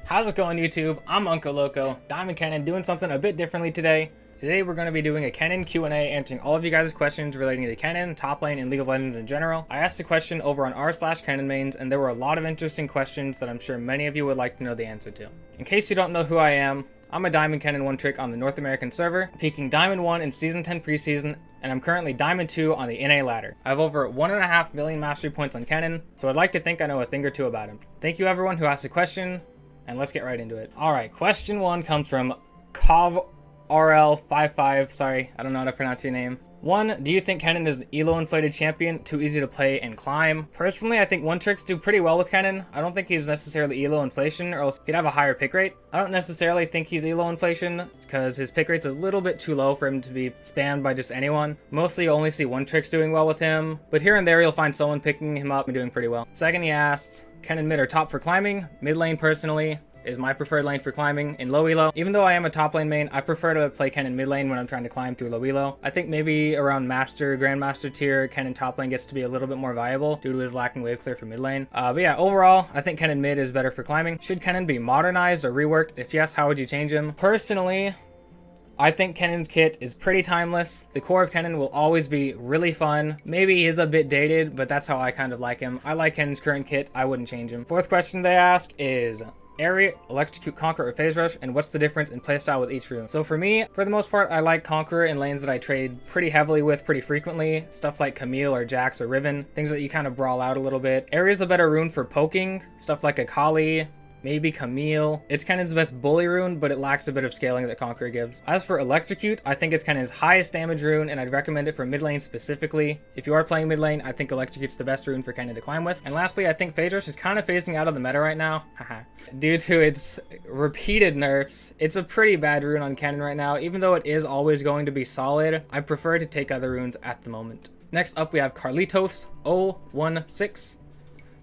How's it going, YouTube? I'm Uncle Loco, Diamond Kennen, doing something a bit differently today. Today we're going to be doing a Kennen Q&A, answering all of you guys' questions relating to Kennen, top lane, and League of Legends in general. I asked a question over on r/Kennenmains, and there were a lot of interesting questions that I'm sure many of you would like to know the answer to. In case you don't know who I am, I'm a Diamond Kennen 1 trick on the North American server, peaking Diamond 1 in Season 10 preseason, and I'm currently Diamond 2 on the NA ladder. I have over 1.5 million mastery points on Kennen, so I'd like to think I know a thing or two about him. Thank you everyone who asked a question, and let's get right into it. Alright, question 1 comes from KovRL55, sorry, I don't know how to pronounce your name. 1. Do you think Kennen is an elo inflated champion, too easy to play and climb? Personally, I think 1 tricks do pretty well with Kennen. I don't think he's necessarily elo inflation, or else he'd have a higher pick rate. I don't necessarily think he's elo inflation, because his pick rate's a little bit too low for him to be spammed by just anyone. Mostly you only see 1 tricks doing well with him, but here and there you'll find someone picking him up and doing pretty well. Second, he asked, Kennen mid or top for climbing? Mid lane personally is my preferred lane for climbing in low elo. Even though I am a top lane main, I prefer to play Kennen mid lane when I'm trying to climb through low elo. I think maybe around master, grandmaster tier, Kennen top lane gets to be a little bit more viable due to his lacking wave clear for mid lane. But yeah, overall, I think Kennen mid is better for climbing. Should Kennen be modernized or reworked? If yes, how would you change him? Personally, I think Kennen's kit is pretty timeless. The core of Kennen will always be really fun. Maybe he is a bit dated, but that's how I kind of like him. I like Kennen's current kit. I wouldn't change him. Fourth question they ask is Airy, Electrocute, Conquer, or Phase Rush, and what's the difference in playstyle with each rune? So for me, for the most part, I like Conqueror in lanes that I trade pretty heavily with pretty frequently. Stuff like Camille or Jax or Riven, things that you kind of brawl out a little bit. Airy is a better rune for poking, stuff like Akali, maybe Camille. It's Kennen's best bully rune, but it lacks a bit of scaling that Conqueror gives. As for Electrocute, I think it's Kennen's highest damage rune, and I'd recommend it for mid lane specifically. If you are playing mid lane, I think Electrocute's the best rune for Kennen to climb with. And lastly, I think Phase Rush is kind of phasing out of the meta right now. Due to its repeated nerfs, it's a pretty bad rune on Kennen right now. Even though it is always going to be solid, I prefer to take other runes at the moment. Next up, we have Carlitos016.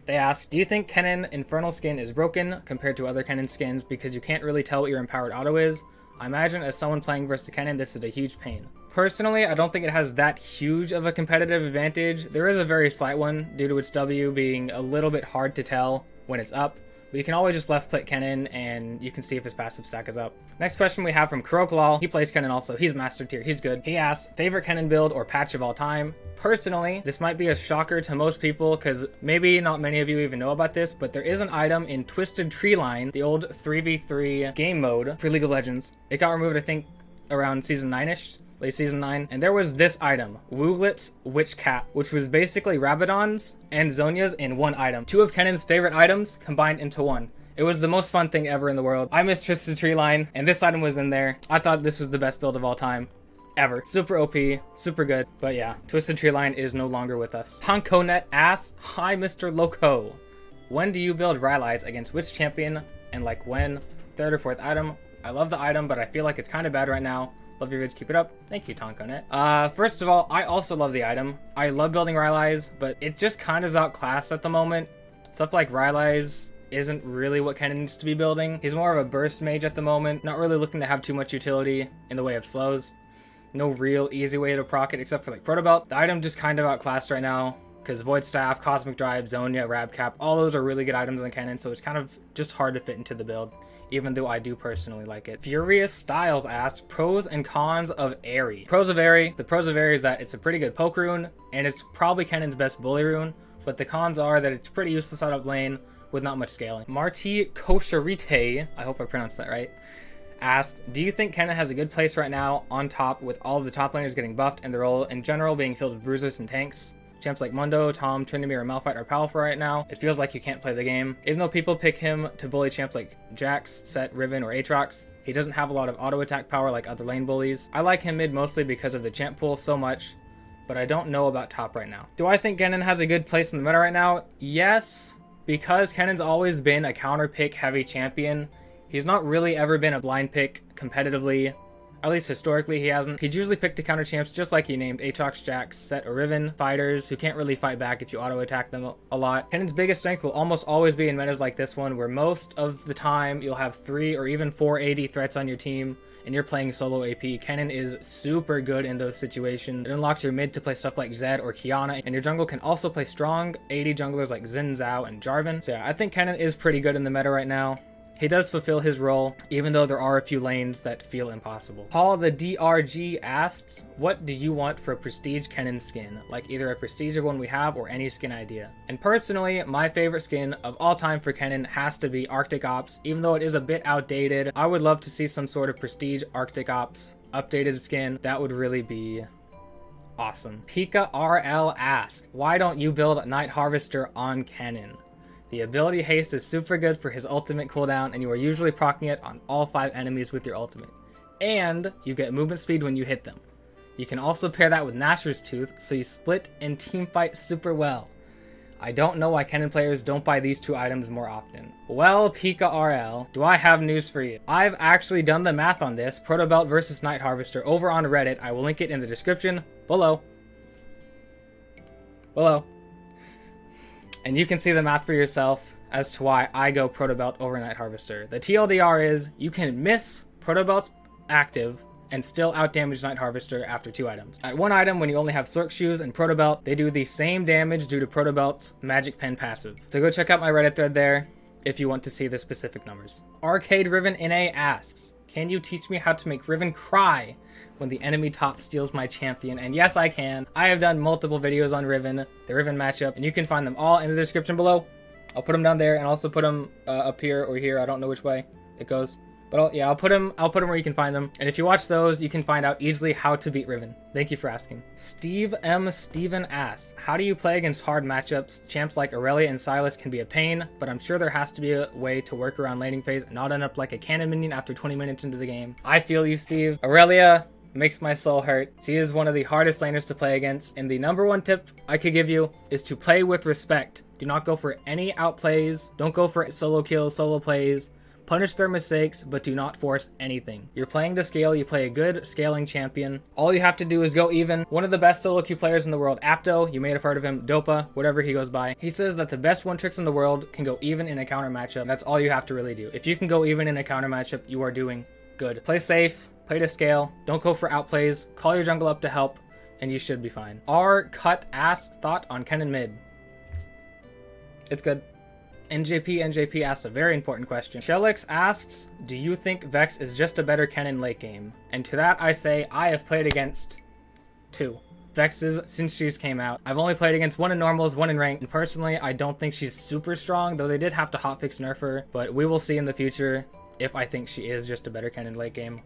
They ask, do you think Kennen Infernal skin is broken compared to other Kennen skins because you can't really tell what your empowered auto is? I imagine as someone playing versus Kennen, this is a huge pain. Personally, I don't think it has that huge of a competitive advantage. There is a very slight one due to its W being a little bit hard to tell when it's up. But you can always just left click Kennen and you can see if his passive stack is up. Next question we have from Kuroklal. He plays Kennen also. He's master tier. He's good. He asks, favorite Kennen build or patch of all time? Personally, this might be a shocker to most people because maybe not many of you even know about this, but there is an item in Twisted Treeline, the old 3v3 game mode for League of Legends. It got removed, I think, around Season 9-ish. Late Season 9, and there was this item, Wooglet's Witch Cap, which was basically Rabadon's and Zhonya's in one item. 2 of Kennen's favorite items combined into one. It was the most fun thing ever in the world. I miss Twisted Treeline, and this item was in there. I thought this was the best build of all time. Ever. Super OP, super good, but yeah, Twisted Treeline is no longer with us. Tonkonet asks, hi Mr. Loco. When do you build Rylai's against which champion, and like when? 3rd or 4th item? I love the item, but I feel like it's kind of bad right now. Love your vids, keep it up. Thank you, Tonkonet. First of all, I also love the item. I love building Rylai's, but it just kind of is outclassed at the moment. Stuff like Rylai's isn't really what Kennen needs to be building. He's more of a burst mage at the moment, not really looking to have too much utility in the way of slows. No real easy way to proc it except for like Protobelt. The item just kind of outclassed right now because Void Staff, Cosmic Drive, Zhonya, Rabcap, all those are really good items on Kennen, so it's kind of just hard to fit into the build, even though I do personally like it. Furious Styles asked, pros and cons of Airy. Pros of Airy, the pros of Airy is that it's a pretty good poke rune, and it's probably Kennen's best bully rune, but the cons are that it's pretty useless out of lane with not much scaling. Marty Kosharite, I hope I pronounced that right, asked, do you think Kennen has a good place right now on top with all of the top laners getting buffed and the role in general being filled with bruisers and tanks? Champs like Mundo, Tom, Tryndamere, and Malphite are powerful right now. It feels like you can't play the game. Even though people pick him to bully champs like Jax, Set, Riven, or Aatrox, he doesn't have a lot of auto attack power like other lane bullies. I like him mid mostly because of the champ pool so much, but I don't know about top right now. Do I think Kennen has a good place in the meta right now? Yes, because Kennen's always been a counter pick heavy champion. He's not really ever been a blind pick competitively. At least historically he hasn't. He's usually picked to counter champs just like he named Aatrox, Jax, Set, or Riven, fighters who can't really fight back if you auto attack them a lot. Kennen's biggest strength will almost always be in metas like this one, where most of the time you'll have 3 or even 4 AD threats on your team and you're playing solo AP. Kennen is super good in those situations. It unlocks your mid to play stuff like Zed or Kiana, and your jungle can also play strong AD junglers like Xin Zhao and Jarvan. So yeah, I think Kennen is pretty good in the meta right now. He does fulfill his role, even though there are a few lanes that feel impossible. Paul the DRG asks, what do you want for a prestige Kennen skin? Like either a prestige one we have or any skin idea. And personally, my favorite skin of all time for Kennen has to be Arctic Ops. Even though it is a bit outdated, I would love to see some sort of prestige Arctic Ops updated skin. That would really be awesome. Pika RL asks, why don't you build Night Harvester on Kennen? The ability haste is super good for his ultimate cooldown, and you are usually proccing it on all 5 enemies with your ultimate. And you get movement speed when you hit them. You can also pair that with Nashor's Tooth, so you split and teamfight super well. I don't know why Kennen players don't buy these 2 items more often. Well, Pika RL, do I have news for you? I've actually done the math on this, Protobelt versus Night Harvester, over on Reddit. I will link it in the description below. And you can see the math for yourself as to why I go Protobelt over Night Harvester. The TLDR is, you can miss Protobelt's active and still outdamage Night Harvester after 2 items. At 1 item, when you only have Sork Shoes and Protobelt, they do the same damage due to Protobelt's Magic Pen passive. So go check out my Reddit thread there if you want to see the specific numbers. Arcade Riven NA asks, can you teach me how to make Riven cry when the enemy top steals my champion? And yes, I can. I have done multiple videos on Riven, the Riven matchup, and you can find them all in the description below. I'll put them down there and also put them up here or here. I don't know which way it goes. But I'll put them where you can find them. And if you watch those, you can find out easily how to beat Riven. Thank you for asking. Steve M. Steven asks, how do you play against hard matchups? Champs like Aurelia and Silas can be a pain, but I'm sure there has to be a way to work around laning phase and not end up like a cannon minion after 20 minutes into the game. I feel you, Steve. Aurelia makes my soul hurt. She is one of the hardest laners to play against, and the #1 tip I could give you is to play with respect. Do not go for any outplays. Don't go for solo kills, solo plays. Punish their mistakes, but do not force anything. You're playing to scale, you play a good scaling champion. All you have to do is go even. One of the best solo queue players in the world, Apto, you may have heard of him, Dopa, whatever he goes by. He says that the best one tricks in the world can go even in a counter matchup. That's all you have to really do. If you can go even in a counter matchup, you are doing good. Play safe, play to scale, don't go for outplays, call your jungle up to help, and you should be fine. R cut ass thought on Kennen mid. It's good. NJP asks a very important question. Shellix asks, do you think Vex is just a better Kennen late game? And to that I say, I have played against 2 Vexes since she's came out. I've only played against 1 in normals, 1 in ranked, and personally I don't think she's super strong, though they did have to hotfix nerf her, but we will see in the future if I think she is just a better Kennen late game.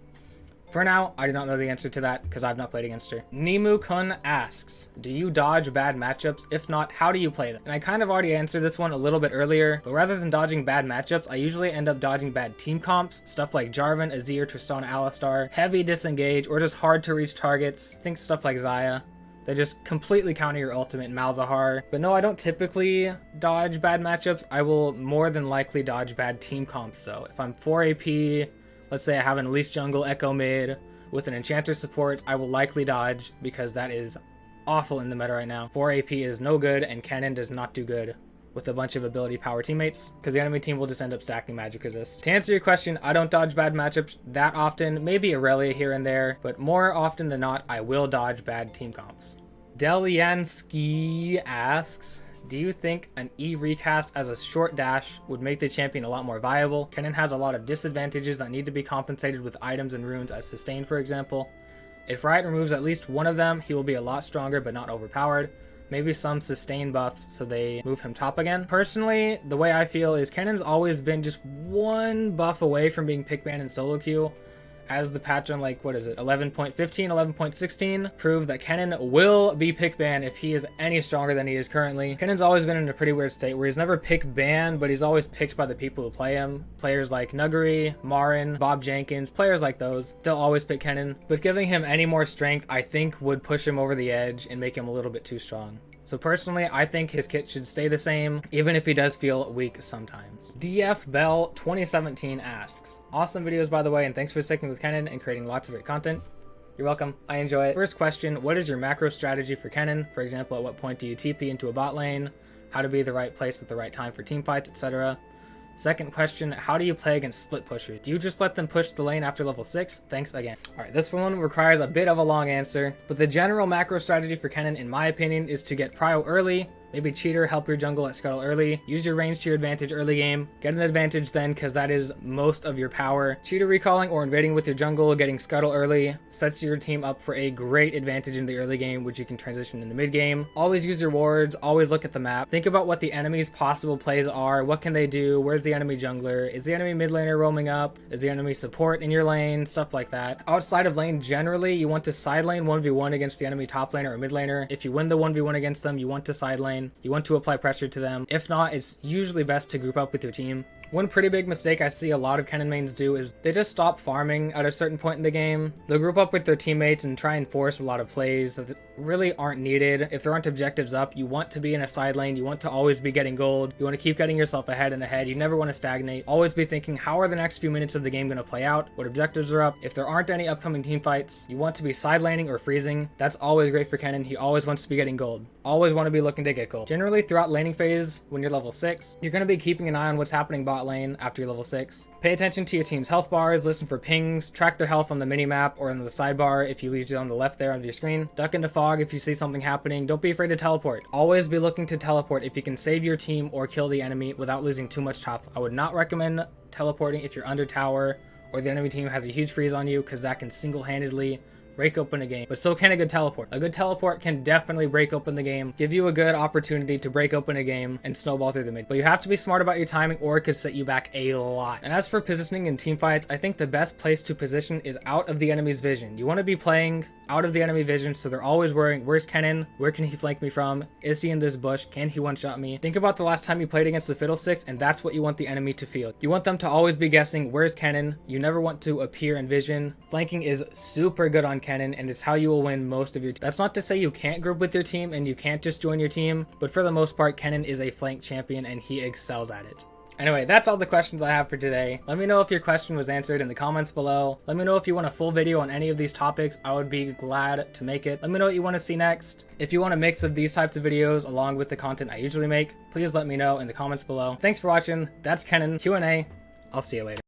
For now, I do not know the answer to that because I've not played against her. Nimu-kun asks, do you dodge bad matchups? If not, how do you play them? And I kind of already answered this one a little bit earlier, but rather than dodging bad matchups, I usually end up dodging bad team comps, stuff like Jarvan, Azir, Tristana, Alistar, heavy disengage, or just hard to reach targets. Think stuff like Xayah. They just completely counter your ultimate in Malzahar. But no, I don't typically dodge bad matchups. I will more than likely dodge bad team comps though. If I'm 4 AP, let's say I have an Elise jungle Echo mid with an Enchanter support, I will likely dodge because that is awful in the meta right now. 4 AP is no good and Kennen does not do good with a bunch of ability power teammates because the enemy team will just end up stacking magic resist. To answer your question, I don't dodge bad matchups that often, maybe Aurelia here and there, but more often than not, I will dodge bad team comps. Delyansky asks, do you think an E recast as a short dash would make the champion a lot more viable? Kennen has a lot of disadvantages that need to be compensated with items and runes as sustain, for example. If Riot removes at least one of them, he will be a lot stronger but not overpowered. Maybe some sustain buffs so they move him top again. Personally, the way I feel is Kennen's always been just 1 buff away from being pick banned in solo queue. As the patch on 11.15, 11.16 proved that Kennen will be pick banned if he is any stronger than he is currently. Kennen's always been in a pretty weird state where he's never pick banned, but he's always picked by the people who play him. Players like Nuggery, Marin, Bob Jenkins, players like those, they'll always pick Kennen. But giving him any more strength, I think, would push him over the edge and make him a little bit too strong. So personally, I think his kit should stay the same, even if he does feel weak sometimes. DF Bell 2017 asks, awesome videos by the way, and thanks for sticking with Kennen and creating lots of great content. You're welcome, I enjoy it. First question, what is your macro strategy for Kennen? For example, at what point do you TP into a bot lane? How to be the right place at the right time for team fights, etc. Second question, how do you play against split pushers? Do you just let them push the lane after level 6? Thanks again. Alright, this one requires a bit of a long answer, but the general macro strategy for Kennen, in my opinion, is to get prio early, Maybe Cheater, help your jungle at scuttle early. Use your range to your advantage early game. Get an advantage then, because that is most of your power. Cheater recalling or invading with your jungle, getting scuttle early, sets your team up for a great advantage in the early game, which you can transition into mid game. Always use your wards, always look at the map. Think about what the enemy's possible plays are. What can they do? Where's the enemy jungler? Is the enemy mid laner roaming up? Is the enemy support in your lane? Stuff like that. Outside of lane, generally, you want to side lane 1v1 against the enemy top laner or mid laner. If you win the 1v1 against them, you want to side lane. You want to apply pressure to them. If not, it's usually best to group up with your team. One pretty big mistake I see a lot of Kennenmains do is they just stop farming at a certain point in the game. They'll group up with their teammates and try and force a lot of plays that really aren't needed. If there aren't objectives up, you want to be in a side lane. You want to always be getting gold. You want to keep getting yourself ahead and ahead. You never want to stagnate. Always be thinking, how are the next few minutes of the game going to play out? What objectives are up? If there aren't any upcoming team fights, you want to be side laning or freezing. That's always great for Kennen. He always wants to be getting gold. Always want to be looking to get gold. Generally, throughout laning phase, when you're level 6, you're going to be keeping an eye on what's happening bot lane after you're level 6. Pay attention to your team's health bars, listen for pings, track their health on the mini-map or in the sidebar if you leave it on the left there on your screen. Duck into fog if you see something happening. Don't be afraid to teleport. Always be looking to teleport if you can save your team or kill the enemy without losing too much top. I would not recommend teleporting if you're under tower or the enemy team has a huge freeze on you, because that can single-handedly break open a game, but so can a good teleport. A good teleport can definitely break open the game, give you a good opportunity to break open a game and snowball through the mid. But you have to be smart about your timing or it could set you back a lot. And as for positioning in team fights, I think the best place to position is out of the enemy's vision. You want to be playing out of the enemy vision, so they're always worrying, where's Kennen? Where can he flank me from? Is he in this bush? Can he one-shot me? Think about the last time you played against the Fiddlesticks, and that's what you want the enemy to feel. You want them to always be guessing, where's Kennen? You never want to appear in vision. Flanking is super good on Kennen, and it's how you will win most of your team. That's not to say you can't group with your team and you can't just join your team, but for the most part, Kennen is a flank champion and he excels at it. Anyway, that's all the questions I have for today. Let me know if your question was answered in the comments below. Let me know if you want a full video on any of these topics. I would be glad to make it. Let me know what you want to see next. If you want a mix of these types of videos along with the content I usually make, please let me know in the comments below. Thanks for watching. That's Kennen Q&A. I'll see you later.